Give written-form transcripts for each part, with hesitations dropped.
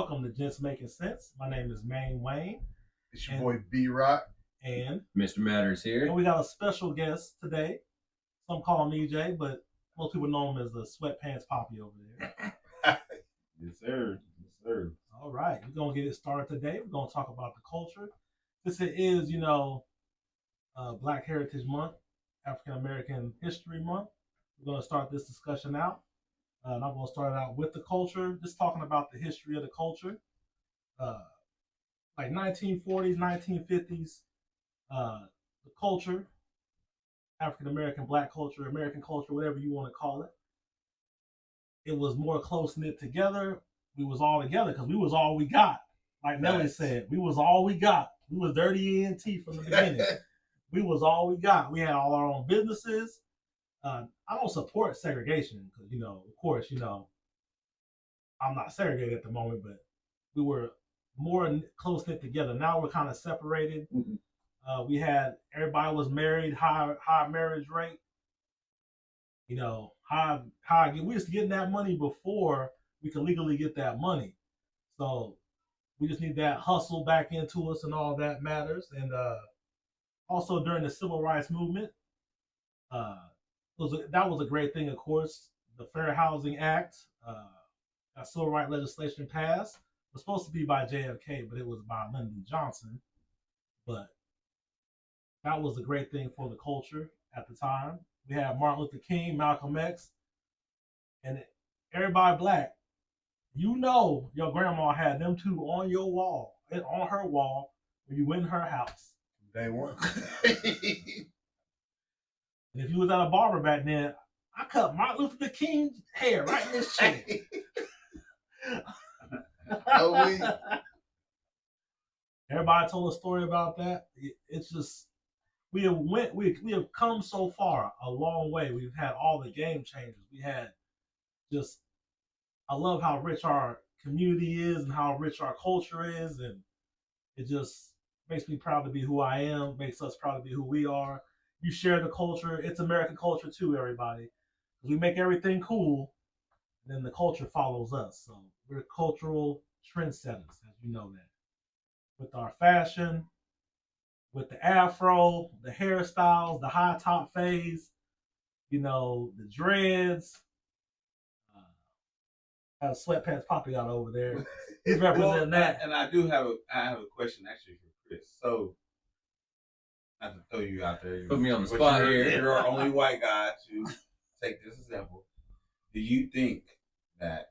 welcome to Gents Making Sense. My name is Maine Wayne. It's your boy B-Rock. And Mr. Matters here. And we got a special guest today. Some call him EJ, but most people know him as the Sweatpants Poppy over there. Yes, sir. Yes, sir. All right. We're going to get it started today. We're going to talk about the culture. Since it is, Black Heritage Month, African American History Month, we're going to start this discussion out. And I'm going to start out with the culture, just talking about the history of the culture. Like 1940s, 1950s, the culture, African American, Black culture, American culture, whatever you want to call it. It was more close knit together. We was all together because we was all we got. Like Nelly said, we was all we got. We was dirty ENT from the beginning. We was all we got. We had all our own businesses. I don't support segregation because, of course, I'm not segregated at the moment, but we were more close knit together. Now we're kind of separated. Mm-hmm. Everybody was married, high marriage rate. We used to get that money before we could legally get that money. So we just need that hustle back into us, and all that matters. And also during the Civil Rights Movement, that was a great thing, of course. The Fair Housing Act, that civil rights legislation passed. It was supposed to be by JFK, but it was by Lyndon Johnson. But that was a great thing for the culture at the time. We had Martin Luther King, Malcolm X, and everybody Black. Your grandma had them two on your wall, on her wall, when you went in her house. Day one. And if you was at a barber back then, I cut Martin Luther King's hair right in his chin. Everybody told a story about that. It's just we have come so far, a long way. We've had all the game changers. I love how rich our community is and how rich our culture is, and it just makes me proud to be who I am, makes us proud to be who we are. You share the culture. It's American culture too, everybody. We make everything cool, then the culture follows us. So we're cultural trendsetters, as you know that. With our fashion, with the afro, the hairstyles, the high top fades, the dreads. Have Sweatpants Poppy out over there. He's representing that. And I have a question actually for Chris. So, not to throw you out there. Put me on the spot here. You're our only white guy to take this example. Do you think that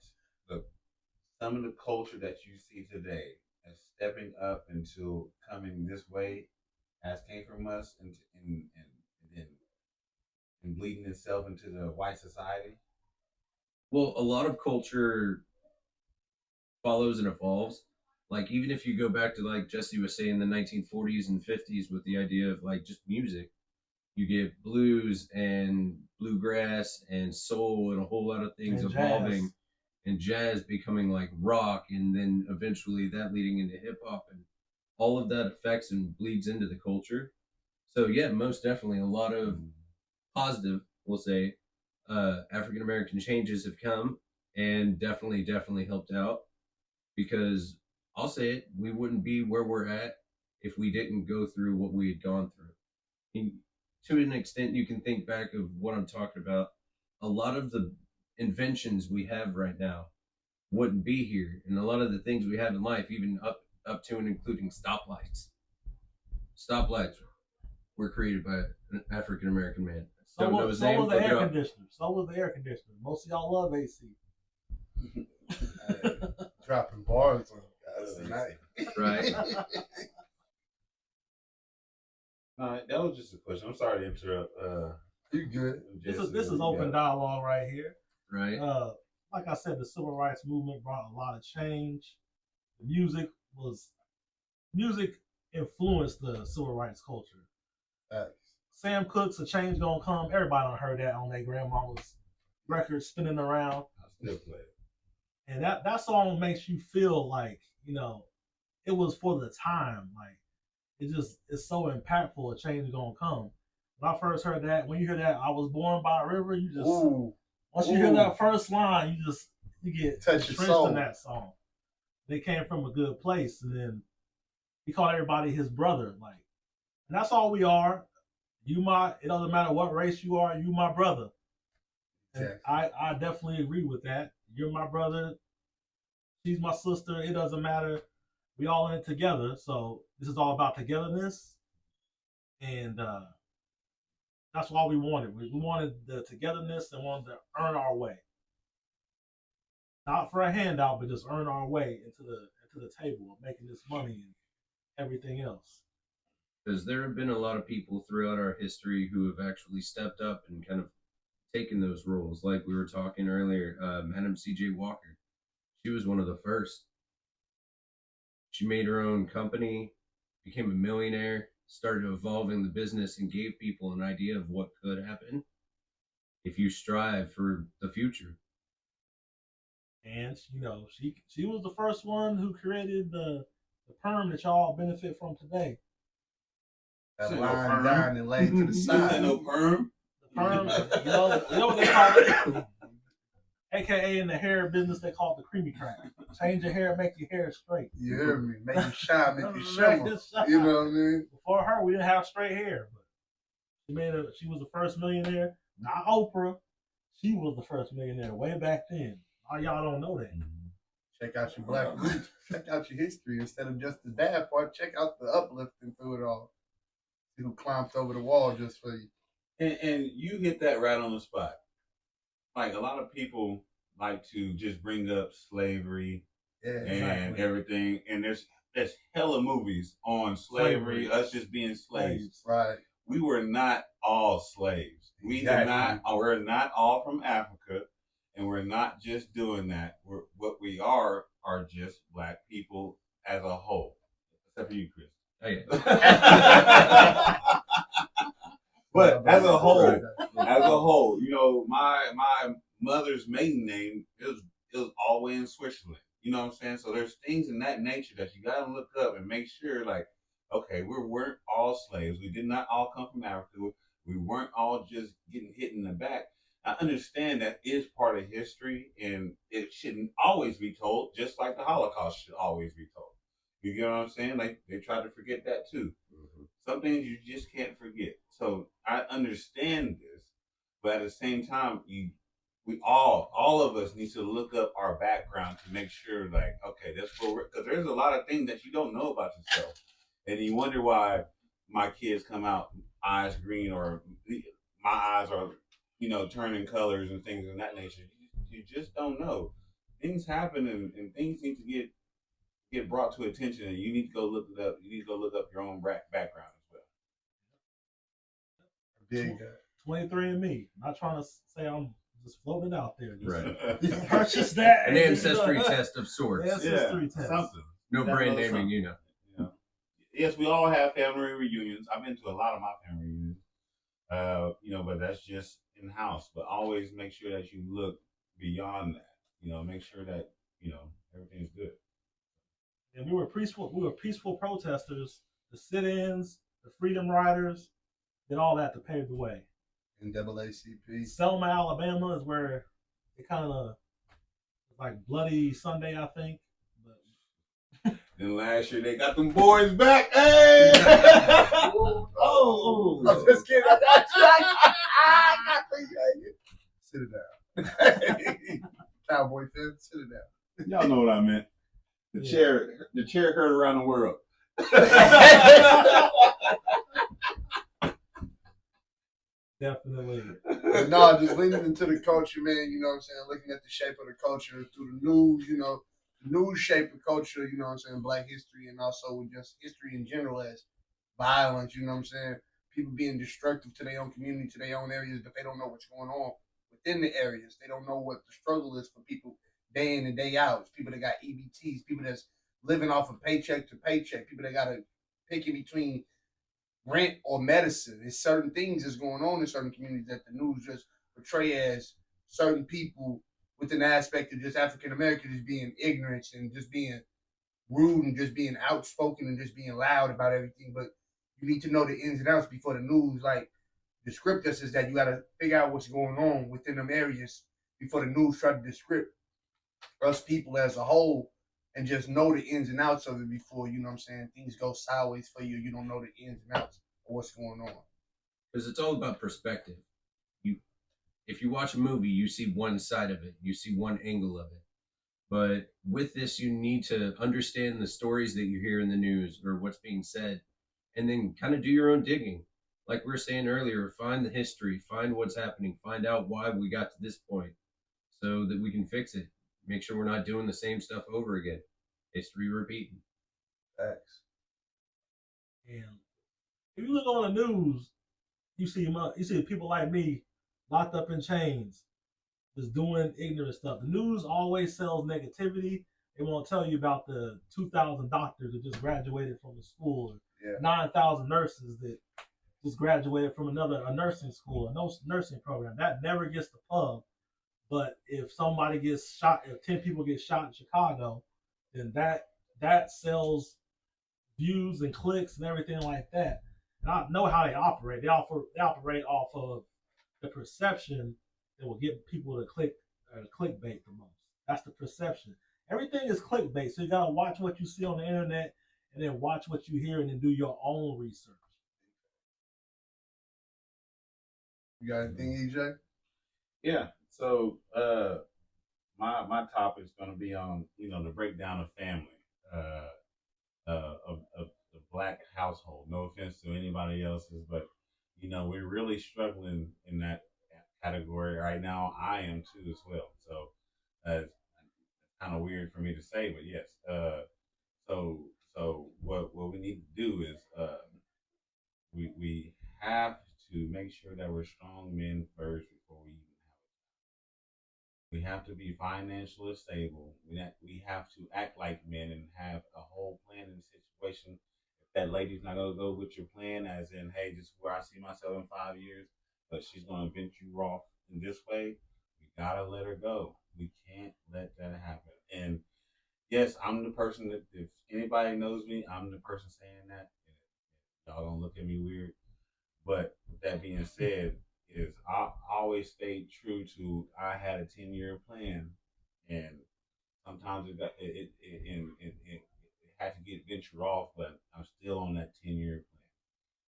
some of the culture that you see today as stepping up into coming this way has came from us and bleeding itself into the white society? Well, a lot of culture follows and evolves. Like, even if you go back to, like Jesse was saying, the 1940s and 50s with the idea of, like, just music, you get blues and bluegrass and soul and a whole lot of things and evolving, jazz. And jazz becoming, like, rock, and then eventually that leading into hip-hop, and all of that affects and bleeds into the culture. So, yeah, most definitely a lot of positive, we'll say, African American changes have come and definitely helped out, because I'll say it, we wouldn't be where we're at if we didn't go through what we had gone through. And to an extent, you can think back of what I'm talking about. A lot of the inventions we have right now wouldn't be here, and a lot of the things we have in life, even up to and including stoplights. Stoplights were created by an African American man. So was the air conditioner. So was the air conditioner. Most of y'all love AC. Dropping bars on guys tonight. Right. That was just a question. I'm sorry to interrupt. You good? This is open dialogue right here. Right. Like I said, the Civil Rights Movement brought a lot of change. Music influenced the Civil Rights culture. Sam Cooke's "A Change Gonna Come." Everybody done heard that on their grandmama's record spinning around. I still play it. And that song makes you feel like, it was for the time. Like, it's so impactful. A change gonna come. When I first heard that, when you hear that, "I was born by a river," you just once you hear that first line, you get touch your entrenched soul in that song. They came from a good place, and then he called everybody his brother. Like, and that's all we are. It doesn't matter what race you are, you my brother. And Exactly. I definitely agree with that. You're my brother. She's my sister. It doesn't matter. We all in it together. So this is all about togetherness, and that's all we wanted. We wanted the togetherness and wanted to earn our way, not for a handout, but just earn our way into the table of making this money and everything else. Because there have been a lot of people throughout our history who have actually stepped up and kind of taken those roles. Like we were talking earlier, Madam C.J. Walker. She was one of the first. She made her own company, became a millionaire, started evolving the business, and gave people an idea of what could happen if you strive for the future. And she was the first one who created the perm that y'all benefit from today. That Ain't no line perm. down and laid to the This side. ain't no perm. The perm, you know what they call it? AKA in the hair business, they call it the creamy crack. Change your hair, make your hair straight. You heard me. Make you shine, make you Make shimmer. it shine. You know what I mean? Before her, we didn't have straight hair, but she was the first millionaire. Not Oprah. She was the first millionaire way back then. All y'all don't know that. Check out your black roots. Check out your history. Instead of just the bad part, check out the uplifting through it all. See who climbed over the wall just for you. And you hit that right on the spot. Like a lot of people like to just bring up slavery Yeah. and Exactly. everything, and there's hella movies on slavery, us just being slaves. Right. We were not all slaves. We did not. We're not all from Africa, and we're not just doing that. What we are just black people as a whole, except for you, Chris. Oh, yeah. But as a whole, my mother's maiden name is all the way in Switzerland. You know what I'm saying? So there's things in that nature that you gotta look up and make sure, like, okay, we weren't all slaves. We did not all come from Africa. We weren't all just getting hit in the back. I understand that is part of history, and it shouldn't always be told, just like the Holocaust should always be told. You get what I'm saying? Like, they try to forget that too. Mm-hmm. Some things you just can't forget. So I understand this, but at the same time, we all of us need to look up our background to make sure, like, okay, that's where we're, because there's a lot of things that you don't know about yourself, and you wonder why my kids come out eyes green, or my eyes are, turning colors and things of that nature. You just don't know. Things happen, and things need to get brought to attention, and you need to go look it up. You need to go look up your own background as well. Big 23andMe. Not trying to say I'm just floating out there. Just Right. purchase that. An ancestry test of sorts. Ancestry test. Something. No That brand little naming, something. Yes, we all have family reunions. I've been to a lot of my family reunions. But that's just in house. But always make sure that you look beyond that. Make sure that everything's good. And we were peaceful protesters. The sit-ins, the freedom riders, did all that to pave the way. NAACP. Selma, Alabama is where it kind of like Bloody Sunday, I think. But Then last year they got them boys back. Hey! Oh, I'm just kidding. I got sit it down. Cowboy fan, sit it down. Y'all know what I meant. The chair heard around the world. definitely. But no, just leaning into the culture, man, you know what I'm saying? Looking at the shape of the culture through the news, the news shape of culture, you know what I'm saying? Black history, and also just history in general as violence, you know what I'm saying? People being destructive to their own community, to their own areas, but they don't know what's going on within the areas. They don't know what the struggle is for people day in and day out. It's people that got EBTs, people that's living off of paycheck to paycheck, people that got to pick in between rent or medicine. There's certain things that's going on in certain communities that the news just portray as certain people with an aspect of just African Americans just being ignorant and just being rude and just being outspoken and just being loud about everything. But you need to know the ins and outs before the news. Like the script us is that you got to figure out what's going on within them areas before the news try to descript us people as a whole and just know the ins and outs of it before, you know what I'm saying, things go sideways for you. You don't know the ins and outs of what's going on. Because it's all about perspective. You, if you watch a movie, you see one side of it, you see one angle of it. But with this, you need to understand the stories that you hear in the news or what's being said, and then kind of do your own digging. Like we were saying earlier, find the history, find what's happening, find out why we got to this point so that we can fix it. Make sure we're not doing the same stuff over again. History repeating. Facts. And if you look on the news, you see people like me locked up in chains, just doing ignorant stuff. The news always sells negativity. They won't tell you about the 2,000 doctors that just graduated from the school, or Yeah. 9,000 nurses that just graduated from a nursing school, a nursing program. That never gets the pub. But if somebody gets shot, if 10 people get shot in Chicago, then that sells views and clicks and everything like that. And I know how they operate. They operate off of the perception that will get people to clickbait the most. That's the perception. Everything is clickbait, so you gotta watch what you see on the internet and then watch what you hear and then do your own research. You got anything, EJ? Yeah. So my topic is going to be on the breakdown of family, of the black household. No offense to anybody else's, but we're really struggling in that category right now. I am too as well. So it's kind of weird for me to say, but yes. So what we need to do is we have to make sure that we're strong men first before we even we have to be financially stable. We have to act like men and have a whole plan in the situation. If that lady's not gonna go with your plan, as in, hey, this is where I see myself in 5 years, but she's gonna vent you off in this way, we gotta let her go. We can't let that happen. And yes, I'm the person that if anybody knows me, I'm the person saying that. Y'all don't look at me weird. But with that being said, is I always stayed true to I had a 10-year plan, and sometimes it had to get ventured off, but I'm still on that 10-year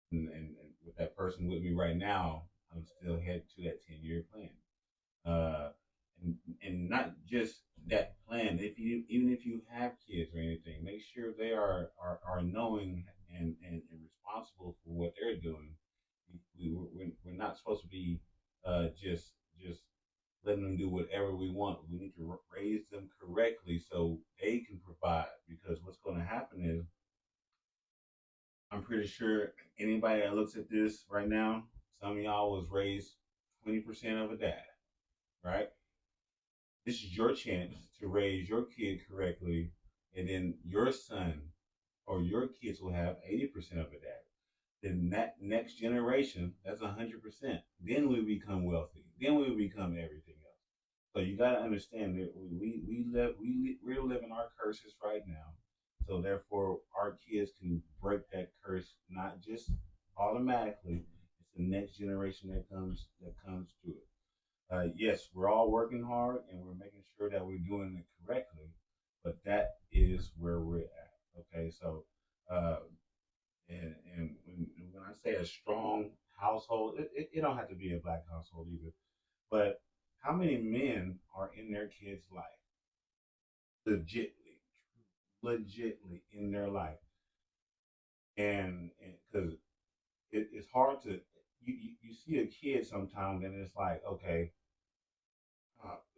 plan, and with that person with me right now, I'm still headed to that 10-year plan, uh, and not just that plan. Even if you have kids or anything, make sure they are knowing and responsible for what they're doing. We're not supposed to be just letting them do whatever we want. We need to raise them correctly so they can provide. Because what's going to happen is, I'm pretty sure anybody that looks at this right now, some of y'all was raised 20% of a dad, right? This is your chance to raise your kid correctly, and then your son or your kids will have 80% of a dad. Then that next generation, that's 100%. Then we become wealthy. Then we become everything else. So you got to understand that we're living our curses right now. So therefore, our kids can break that curse not just automatically. It's the next generation that comes to it. Yes, we're all working hard and we're making sure that we're doing it correctly, but that is where we're at. Okay, so. And when I say a strong household, it don't have to be a black household either. But how many men are in their kids' life, legitly in their life, and because it's hard to you see a kid sometimes and it's like, okay,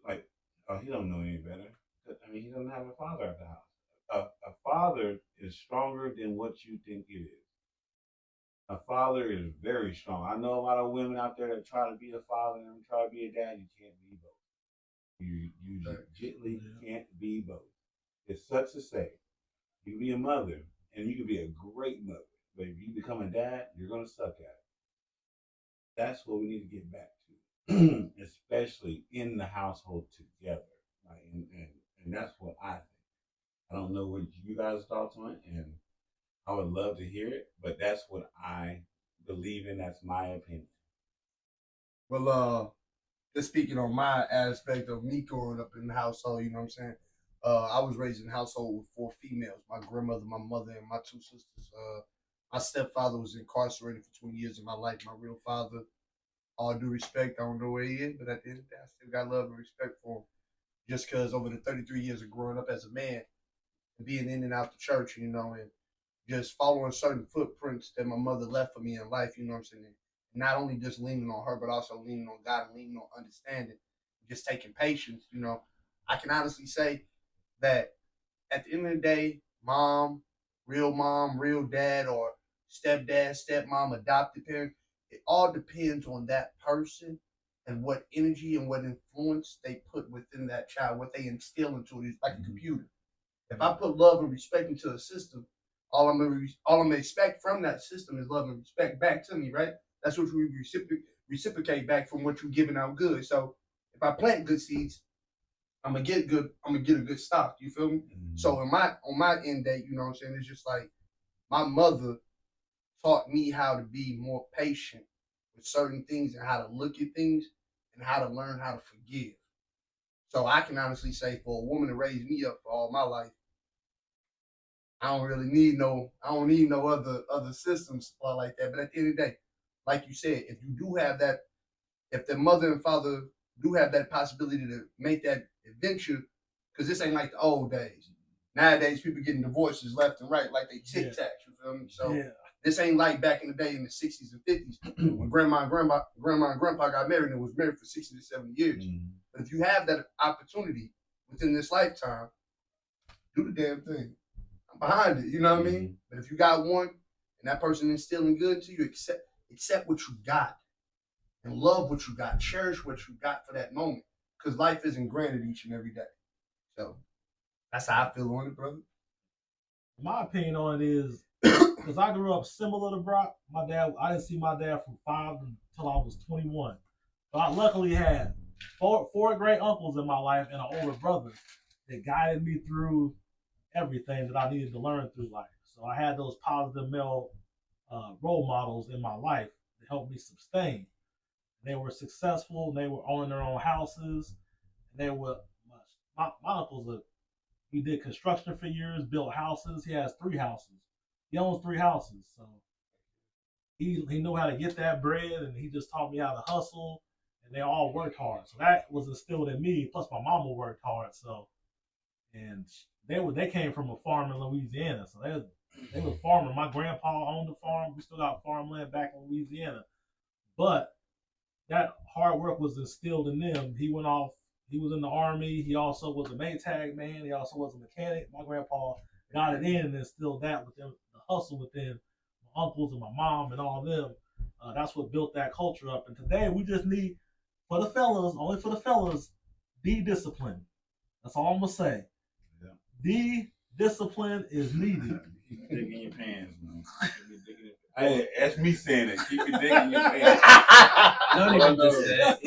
like, oh, he don't know any better. I mean, he doesn't have a father at the house. A father is stronger than what you think it is. A father is very strong. I know a lot of women out there that try to be a father and try to be a dad. You can't be both. You legitimately can't be both. It sucks to say. You can be a mother and you can be a great mother, but if you become a dad, you're gonna suck at it. That's what we need to get back to, especially in the household together. Right? And that's what I think. I don't know what you guys' thoughts on it, and I would love to hear it, but that's what I believe in. That's my opinion. Well, just speaking on my aspect of me growing up in the household, you know what I'm saying? I was raised in a household with 4 females: my grandmother, my mother, and my 2 sisters. My stepfather was incarcerated for 20 years of my life. My real father, all due respect, I don't know where he is, but at the end of the day, I still got love and respect for him. Just because over the 33 years of growing up as a man and being in and out the church, and just following certain footprints that my mother left for me in life, you know what I'm saying? Not only just leaning on her, but also leaning on God and leaning on understanding, just taking patience. I can honestly say that at the end of the day, mom, real dad, or stepdad, stepmom, adopted parent, it all depends on that person and what energy and what influence they put within that child, what they instill into it. It's like a computer. If I put love and respect into a system, all I'm gonna expect from that system is love and respect back to me, right? That's what we reciprocate back from what you're giving out good. So if I plant good seeds, I'm gonna get good. I'm gonna get a good stock. You feel me? So on my end date, you know what I'm saying? It's just like my mother taught me how to be more patient with certain things and how to look at things and how to learn how to forgive. So I can honestly say, for a woman to raise me up for all my life, I don't need no other system supply like that. But at the end of the day, like you said, if you do have that, if the mother and father do have that possibility to make that adventure, because this ain't like the old days. Nowadays, people getting divorces left and right like they tic tacs. You feel me? So this ain't like back in the day in the 60s and 50s when grandma and grandpa got married and was married for 60 to 70 years. But if you have that opportunity within this lifetime, do the damn thing. I'm behind it. You know what I mean? But if you got one and that person instilling good to you, accept what you got and love what you got. Cherish what you got for that moment, because life isn't granted each and every day. So that's how I feel on it, brother. My opinion on it is, because I grew up similar to Brock. I didn't see my dad from 5 until I was 21. But I luckily had four great uncles in my life and an older brother that guided me through everything that I needed to learn through life. So I had those positive male role models in my life that helped me sustain. They were successful. They were owning their own houses. They were my uncle's he did construction for years, built houses. He has 3 houses. He owns 3 houses, so he knew how to get that bread, and he just taught me how to hustle. And they all worked hard, so that was instilled in me. Plus, my mama worked hard, so and they came from a farm in Louisiana, so they was farming. My grandpa owned a farm. We still got farmland back in Louisiana, but that hard work was instilled in them. He went off. He was in the army. He also was a Maytag man. He also was a mechanic. My grandpa got it in and instilled that within the hustle within my uncles and my mom and all of them. That's what built that culture up. And today we just need, for the fellas, only for the fellas, be disciplined. That's all I'm gonna say. Yeah. The discipline is needed. Keep digging your pants, man. Hey, that's me saying it. Keep your dick in your pants. Not even just that.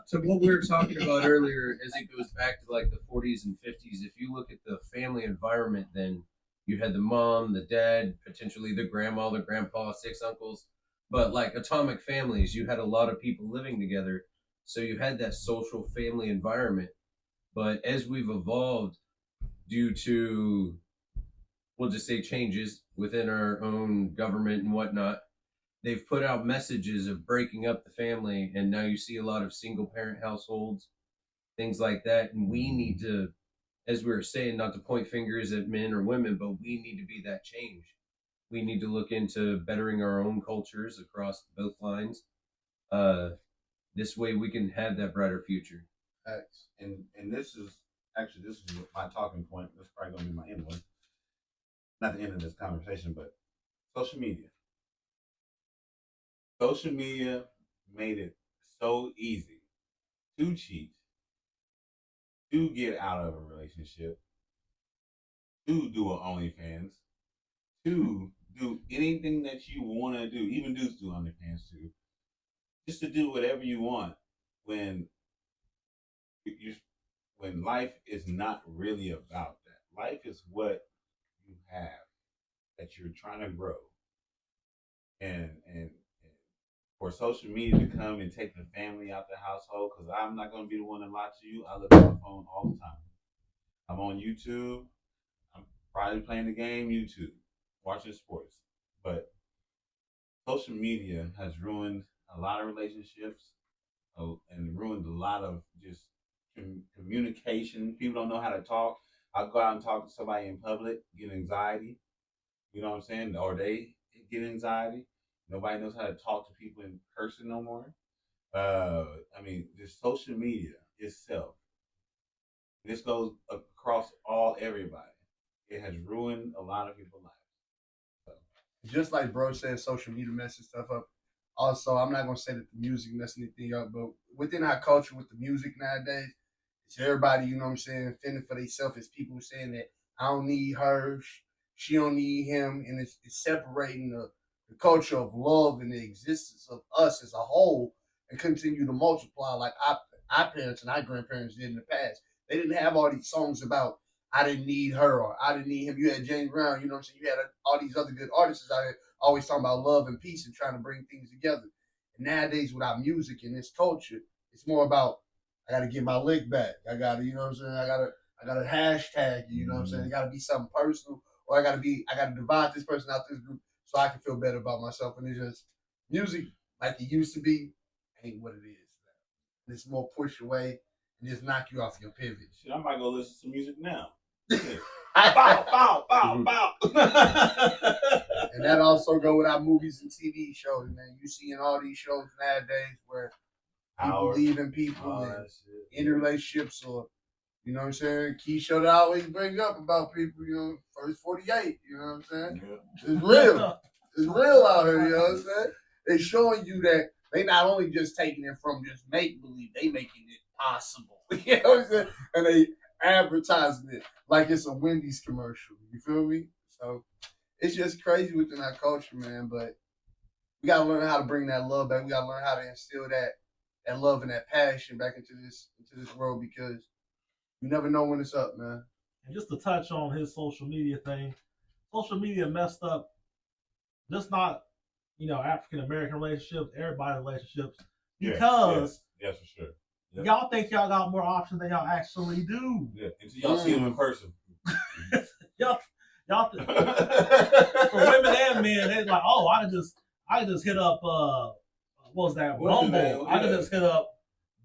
So what we were talking about earlier, as it goes back to like the 40s and 50s, if you look at the family environment, then you had the mom, the dad, potentially the grandma, the grandpa, 6 uncles. But like atomic families, you had a lot of people living together. So you had that social family environment. But as we've evolved due to, we'll just say, changes within our own government and whatnot, they've put out messages of breaking up the family, and now you see a lot of single parent households, things like that. And we need to, as we were saying, not to point fingers at men or women, but we need to be that change. We need to look into bettering our own cultures across both lines. This way we can have that brighter future. And this is my talking point. This is probably gonna be my end one. Not the end of this conversation, but social media. Social media made it so easy to cheat, to get out of a relationship, to do an OnlyFans, to do anything that you want to do. Even dudes do OnlyFans too. Just to do whatever you want when when life is not really about that. Life is what you have that you're trying to grow, and for social media to come and take the family out the household, because I'm not going to be the one to lie to you. I look at my phone all the time. I'm on YouTube. I'm probably playing the game YouTube, watching sports. But social media has ruined a lot of relationships and ruined a lot of just communication. People don't know how to talk. I'll go out and talk to somebody in public, get anxiety. You know what I'm saying? Or they get anxiety. Nobody knows how to talk to people in person no more. I mean, just social media itself. This goes across everybody. It has ruined a lot of people's lives. So, Just like bro said, social media messes stuff up. Also, I'm not gonna say that the music messed anything up, but within our culture with the music nowadays, it's everybody, you know what I'm saying, fending for themselves. It's people saying that I don't need her, she don't need him, and it's separating the culture of love and the existence of us as a whole and continue to multiply like our parents and our grandparents did in the past. They didn't have all these songs about I didn't need her or I didn't need him. You had James Brown, you know what I'm saying? You had all these other good artists out here always talking about love and peace and trying to bring things together. And nowadays with our music and this culture, it's more about I gotta get my lick back. I gotta, you know what I'm saying? I gotta hashtag, you know what I'm saying? It gotta be something personal, or I gotta divide this person out this group so I can feel better about myself. And it's just music like it used to be, ain't what it is now. It's more push away and just knock you off your pivot. shit, I might go listen to music now. Bow, bow, bow, bow, bow. And that also go with our movies and TV shows, man. You see in all these shows nowadays where people leaving people and in relationships or you know what I'm saying? Key show that I always bring up about people, you know, first 48, you know what I'm saying? Yeah. It's real. It's real out here, you know what I'm saying? They're showing you that they not only just taking it from just make believe, they making it possible. You know what I'm saying? And they advertising it like it's a Wendy's commercial. You feel me? So it's just crazy within our culture, man. But we gotta learn how to bring that love back. We gotta learn how to instill that love and that passion back into this world because you never know when it's up, man. And just to touch on his social media thing, social media messed up just not, African American relationships, everybody relationships, because yes, for sure. Yep. Y'all think y'all got more options than y'all actually do. Yeah, until y'all see them in person. y'all for women and men, they're like, oh, I can just hit up what was that? Rumble. I can just hit up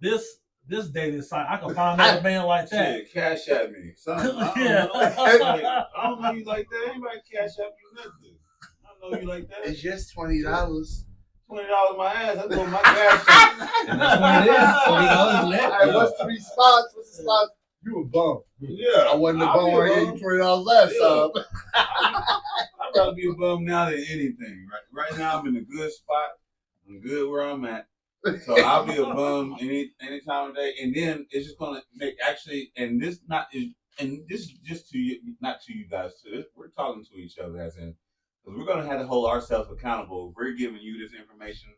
this dating site. I can find another man like that. Shit, cash at me. Son, Yeah. I don't know you like that. Anybody cash at you nothing. I don't know you like that. It's just $20. $20 my ass. That's what my cash. And that's what it is. $20 net. Hey, what's the response? What's the response? You a bum. Yeah. I wasn't a bum when I gave you $20 last time. I'd rather be a bum now than anything. Right now I'm in a good spot. I'm good where I'm at. So I'll be a bum any time of day. And then it's just gonna make and this is just to you, not to you guys. We're talking to each other as in, because we're gonna have to hold ourselves accountable. If we're giving you this information,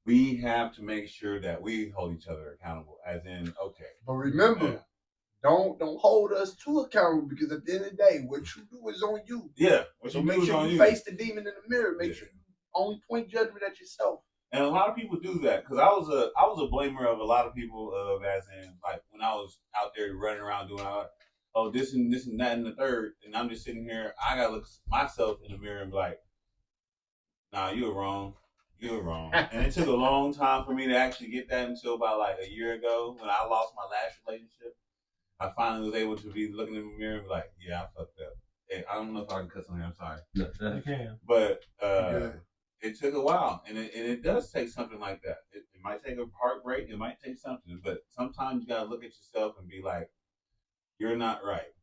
we have to make sure that we hold each other accountable. As in, okay. But remember, don't hold us too accountable because at the end of the day, what you do is on you. Yeah. So make sure you face the demon in the mirror. Make sure you only point judgment at yourself. And a lot of people do that because I was a blamer of a lot of people as in like when I was out there running around doing this and that and the third, and I'm just sitting here. I gotta look myself in the mirror and be like, nah, you were wrong. And it took a long time for me to actually get that until about like a year ago when I lost my last relationship. I finally was able to be looking in the mirror and be like, yeah, I fucked up. Hey, I don't know if I can cuss on here. I'm sorry. You can. But it took a while, and it does take something like that. It might take a heartbreak. It might take something, but sometimes you gotta look at yourself and be like, you're not right.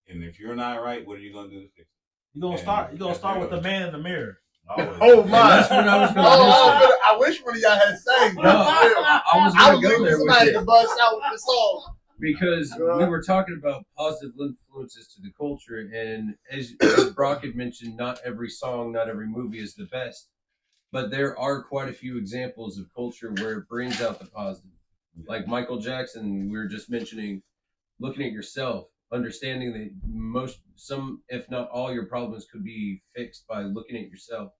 And if you're not right, what are you gonna do to fix it? You're gonna start with the man in the mirror. Oh my! That's what I was going to I wish one of y'all had sang. No, I was going to go there with somebody you. to bust out with the song. Because we were talking about positive influences to the culture, and as Brock had mentioned, not every song, not every movie is the best, but there are quite a few examples of culture where it brings out the positive. Like Michael Jackson, we were just mentioning, looking at yourself, understanding that some, if not all, your problems could be fixed by looking at yourself,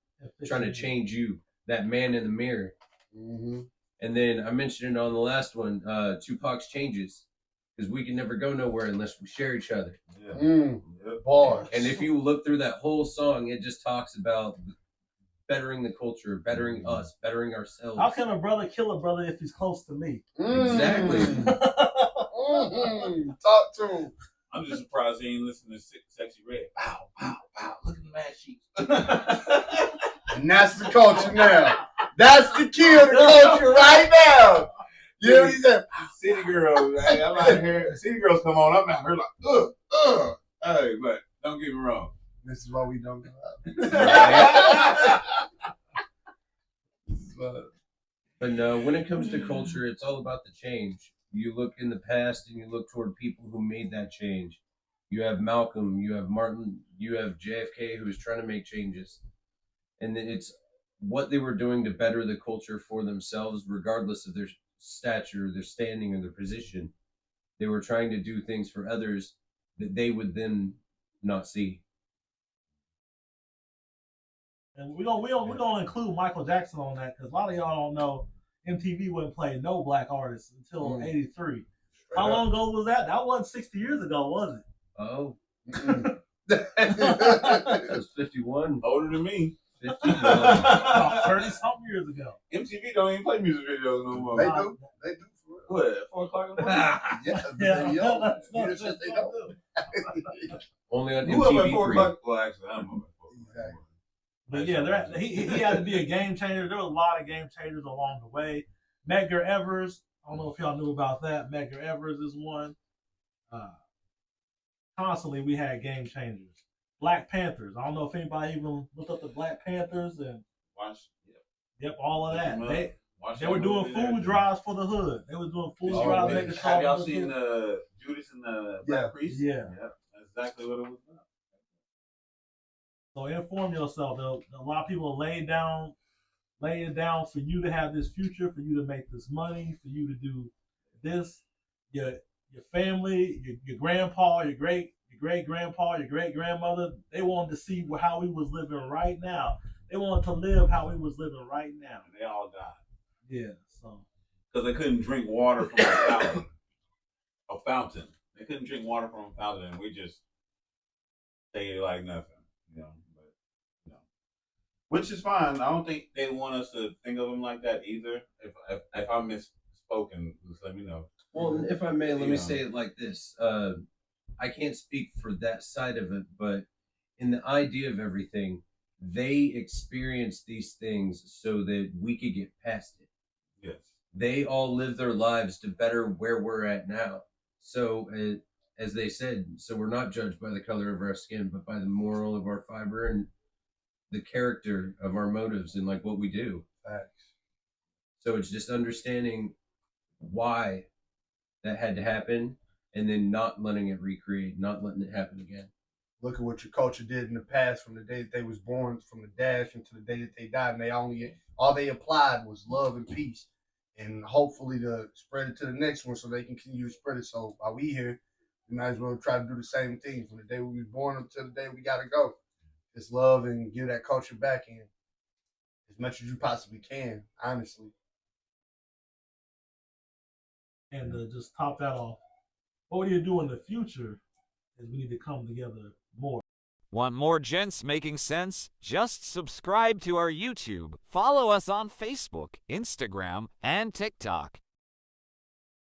trying to change you, that man in the mirror. Mm-hmm. And then I mentioned it on the last one, Tupac's Changes. because we can never go nowhere unless we share each other. Yeah. Yep. Bars. And if you look through that whole song, it just talks about bettering the culture, bettering us, bettering ourselves. How can a brother kill a brother if he's close to me? Exactly. Talk to him. I'm just surprised he ain't listening to Sexy Red. Pow, pow, pow. Look at the mad sheets. And that's the culture now. That's the key of the culture right now. You know what he said? City girls. Hey, I'm out here. City girls come on. I'm out here like, Hey, but don't get me wrong. This is why we don't go out. This is why. But no, when it comes to culture, it's all about the change. You look in the past and you look toward people who made that change. You have Malcolm, you have Martin, you have JFK who is trying to make changes. And then it's what they were doing to better the culture for themselves, regardless of their stature, their standing, or their position. They were trying to do things for others that they would then not see. And we're gonna include Michael Jackson on that because a lot of y'all don't know MTV wouldn't play no black artists until '83. How long ago was that? That wasn't 60 years ago, was it? Oh, Mm. that was 51. Older than me. 50. About 30 something years ago. MTV don't even play music videos no more. They do. They do for real. What, at 4 o'clock in the morning? Yeah, Yeah, yo, that's you not just said just they what don't. I do. Only on Who up at 4 MTV3. o'clock? Well, actually, I'm up at 4 o'clock. But yeah, he had to be a game changer. There was a lot of game changers along the way. Medgar Evers, I don't know if y'all knew about that. Medgar Evers is one. Constantly we had game changers. Black Panthers. I don't know if anybody even looked up the Black Panthers and Watch. yep, all of that. Watch They that were doing movie there. food drives for the hood. They was doing food Oh, drives, man. making Have y'all sure- seen the Judas and the Black Priest? Yeah. Yep. That's exactly what it was about. So inform yourself. A lot of people lay it down for you to have this future, for you to make this money, for you to do this. Your family, your grandpa, your great grandpa, your great grandmother, they wanted to see how we was living right now. They wanted to live how we was living right now. And they all died. Yeah. So Because they couldn't drink water from a fountain. They couldn't drink water from a fountain, and we just stayed like nothing, you know. But which is fine. I don't think they want us to think of them like that either. If I misspoken, just let me know. Well, if I may, let me Yeah. say it like this. I can't speak for that side of it, but in the idea of everything, they experienced these things so that we could get past it. Yes. They all live their lives to better where we're at now. So, as they said, so we're not judged by the color of our skin, but by the moral of our fiber and the character of our motives and like what we do. Facts. So it's just understanding why that had to happen and then not letting it recreate, not letting it happen again. Look at what your culture did in the past, from the day that they was born, from the dash until the day that they died, and all they applied was love and peace, and hopefully to spread it to the next one so they can continue to spread it. So while we here, we might as well try to do the same thing from the day we was born until the day we gotta go. Just love and give that culture back in as much as you possibly can, honestly. and to just top that off, what we need to do in the future is we need to come together more. Want more Gents Making Sense? Just subscribe to our YouTube, follow us on Facebook, Instagram, and TikTok.